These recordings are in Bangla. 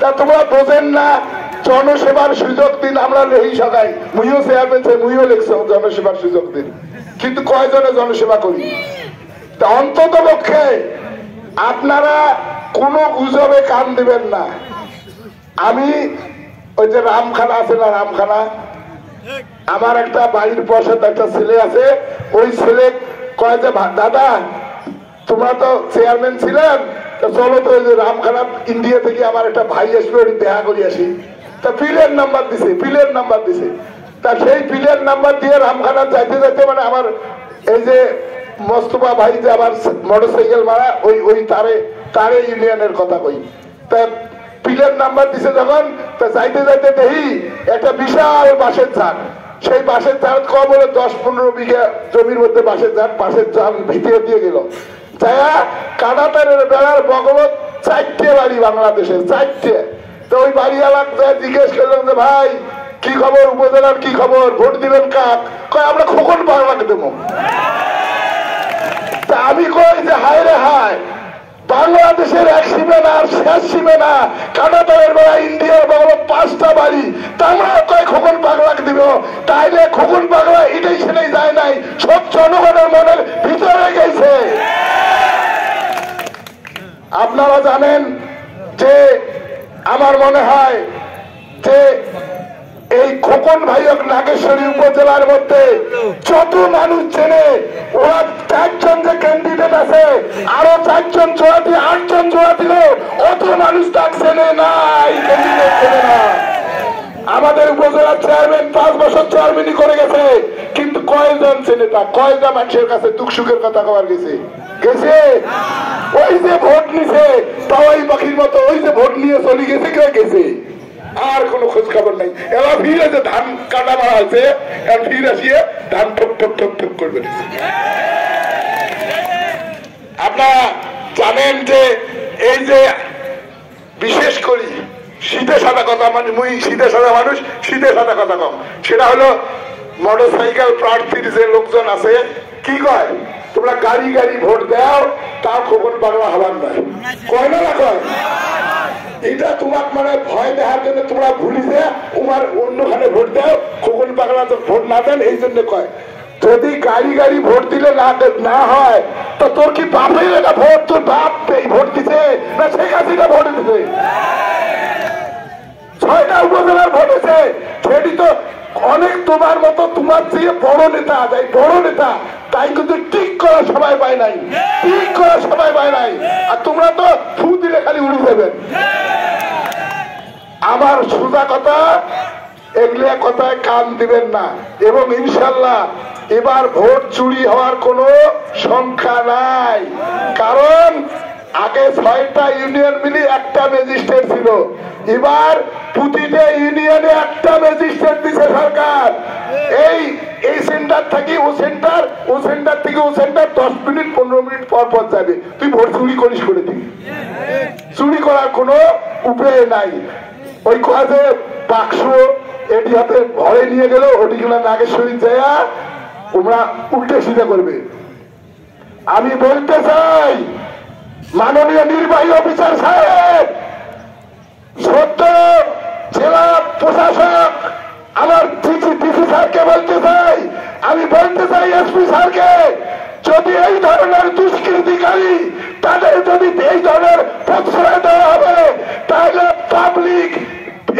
তা তোমরা বোঝেন না জনসেবার সুযোগ দিন। আমরা লেহি সকাই মুইও চেয়ারম্যান চাই, মুইও লিখছ জনসেবার সুযোগ দিন, কিন্তু কয়জনে জনসেবা করি? তা অন্তত পক্ষে আপনারা কোনো গুজবে কান দিবেন না। আমি ওই যে রামখানা আছে না, রামখানা, আমার একটা বাড়ির পাশে একটা ছেলে আছে, ওই ছেলে কয় যে দাদা তোমরা তো চেয়ারম্যান ছিলেন, তা চলো তো ওই যে রামখানা ইন্ডিয়া থেকে আমার একটা ভাই আসবে, ওই দেখা করি আসি। তা পিলের নাম্বার দিছে, পিলের নাম্বার দিছে। তা সেই পিলের নাম্বার দিয়ে রামখানা যাইতে যাইতে মানে আমার এই যে মোস্তফা ভাই যে আবার মোটর সাইকেল মারা, ওই তারে ইউনিয়নের কথা কই। তা পিলের নাম্বার দিছে যখন, তা যাইতে যাইতে দেখি একটা বিশাল বাঁশের ঝাড়। সেই বাঁশের ঝাড় কম হলো 10-15 বিঘা জমির মধ্যে বাঁশের ঝাড়, বাঁশের ঝাড় ভিতরে দিয়ে গেল। যায়া কাঁটাতারের বেড়ার বগলত 4টে বাড়ি, বাংলাদেশের 4টে। তো ওই বাড়িওয়ালাক জিজ্ঞেস করলাম যে ভাই কি খবর, উপজেলার কি খবর, ভোট দিবেন কাক? কয় আমরা খোকন পাগলাকে দেবো। তা আমি কই যে হায় রে হায়, বাংলাদেশের এক সীমানা আর শেষ সীমানা, কানাডার বেড়া ইন্ডিয়ার বগল 5টা বাড়ি, তা আমরা কয় খোকন পাগলাকে দিব। তাইলে খোকন পাগলা এটাই ছেলেই যায় নাই, সব জনগণের মনের ভিতরে গেছে। আপনারা জানেন যে আমার মনে হয় যে এই খোকন ভাইয়ক নাগেশ্বরী উপজেলার মধ্যে যত মানুষ চেনে, ওরা 4জন যে ক্যান্ডিডেট আছে, আরো 4জন জোড়া দিয়ে 8জন জোড়া দিল, অত মানুষ তাক চেনে নাই, ক্যান্ডিডেট চেনে না। আমাদের উপজেলার চেয়ারম্যান 5 বছর চেয়ারম্যানই করে গেছে, কিন্তু কয়জন চেনে তা? কয়টা মানুষের কাছে দুঃখ সুখের কথা কবার গেছে? গেছে? ওই যে ভোট নিছে তাওয়াই পাখির মতো, ওই যে ভোট নিয়ে চলে গেছে, কে গেছে? আর কোন খোঁজ খবর নাই। এবার ফিরে যে ধান কাটা মারা হয়েছে, ফিরে আসিয়ে ধান ঠক ঠক ঠক ঠক করবে। আপনারা জানেন যে এই যে বিশেষ করি শীতে সাদা কথা, মানে মুই শীতে সাদা মানুষ, শীতে সাদা কথা কম, সেটা হলো মোটর সাইকেল প্রার্থীর যে লোকজন আছে কি কয়, তোমরা গাড়ি গাড়ি ভোট দাও, তাও খোকন পাগলা হবার নয়, কয় না কয়? এটা তোমার মানে ভয় দেওয়ার জন্য তোমরা ভুলিছে, তোমার অন্যখানে ভোট দাও, খোকন পাগলা তো ভোট না দেন, এই জন্য কয়। যদি গাড়ি গাড়ি ভোট দিলে না হয়, তো তোর কি বাপের এটা ভোট, তোর বাপ ভোট দিছে না শেখ হাসিনা ভোট দিছে? 6টা উপজেলার ভোট হয়েছে, সেটি তো অনেক তোমার মতো, তোমার চেয়ে বড় নেতা, তাই বড় নেতা, তাই কিন্তু ঠিক করা সবাই পায় নাই, ঠিক করা সবাই পায় নাই। আর তোমরা তো ফু দিলে খালি উড়ে যাবেন। আমার সোজা কথা, এগুলো কথায় কান দিবেন না। এবং ইনশাল্লাহ এবার ভোট চুরি হওয়ার কোন সংখ্যা নাই, কারণ আগে 6টা ইউনিয়ন মিলি একটা ম্যাজিস্ট্রেট ছিল, এবার প্রতিটা ইউনিয়নে একটা ম্যাজিস্ট্রেট দিছে সরকার। এই সেন্টার থেকে ও সেন্টার, ও সেন্টার থেকে ও সেন্টার 10 মিনিট 15 মিনিট পর পর যাবে। তুই ভোট চুরি করিস করে দিবি, চুরি করার কোনো উপায় নাই। ওই কাজে বাক্স এটি হাতে ভরে নিয়ে গেল, ওটিগুলো নাগেশ্বরী যাইয়া তোমরা উল্টে সিধা করবে। আমি বলতে চাই মাননীয় নির্বাহী অফিসার সাহেব, সদ্য জেলা প্রশাসক আমার ডিসি স্যারকে বলতে চাই, আমি বলতে চাই এসপি স্যারকে, যদি এই ধরনের দুষ্কৃতিকারী তাদের যদি এই ধরনের প্রশ্রয় দেওয়া হবে, তাহলে পাবলিক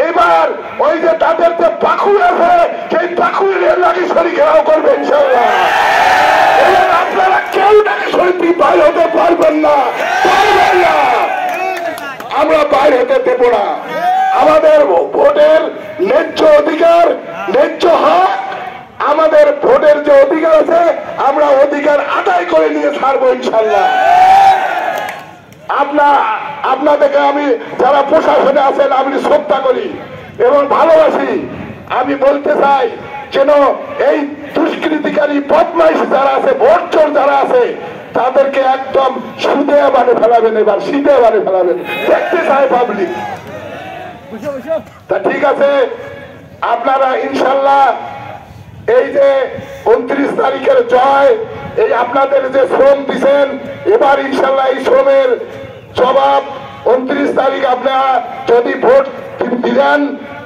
এবার ওই যে তাদের যে পাখুর আছে, সেই পাখুরের নাগেশ্বরী ঘেরাও করবে ইনশাআল্লাহ। আপনারা কেউ নাগেশ্বরী বাইর হতে পারবেন না, পারবেন না, আমরা বাইর হতে দেব না। আমাদের ভোটের ন্যায্য অধিকার, ন্যায্য হক, আমাদের ভোটের যে অধিকার আছে, আমরা অধিকার আদায় করে নিয়ে ছাড়বো ইনশাআল্লাহ। আপনাদেরকে আমি যারা প্রশাসনে আছেন আমি শ্রদ্ধা করি এবং ভালোবাসি। আমি বলতে চাই যেন এই দুষ্কৃতিকারী বদমাইশ যারা আছে, ভোট চোর যারা আছে, তাদেরকে একদম সিধে বানে ফেলাবেন, এবার সিধে বানে ফেলাবেন, দেখতে চায় পাবলিক। তা ঠিক আছে, আপনারা ইনশাল্লাহ এই যে 29 তারিখের জয়, এই আপনাদের যে শ্রম দিচ্ছেন, এবার ইনশাল্লাহ এই শ্রমের জবাব 29 তারিখ আপনারা যদি ভোট দিবেন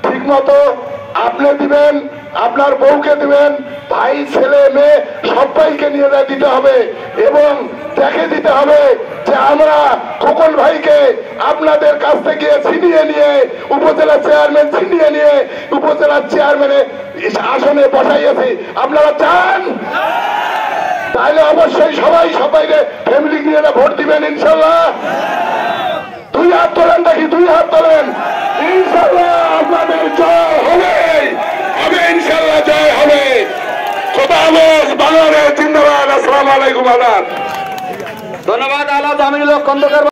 ঠিক মতো আপনি দিবেন, আপনার বউকে দিবেন, ভাই ছেলে মেয়ে সবাইকে নিয়ে দিতে হবে এবং দেখে দিতে হবে যে আমরা খোকন ভাইকে আপনাদের কাছ থেকে ছিনিয়ে নিয়ে উপজেলা চেয়ারম্যান ছিনিয়ে নিয়ে উপজেলার চেয়ারম্যানের আসনে বসাইয়াছি। আপনারা চান? তাহলে অবশ্যই সবাইকে ফ্যামিলি নিয়ে ভোট দিবেন ইনশাল্লাহ। 2 হাত তোলেন, দেখি 2 হাত তোলেন। ইনশাল্লাহ আপনাদের জয় হবে, ইনশাল্লাহ জয় হবে। খোদা হাফেজ, বাংলাদেশ জিন্দাবাদ। আসসালামু আলাইকুম। ধন্যবাদ আলাদা আমিনুল হক খন্দকার।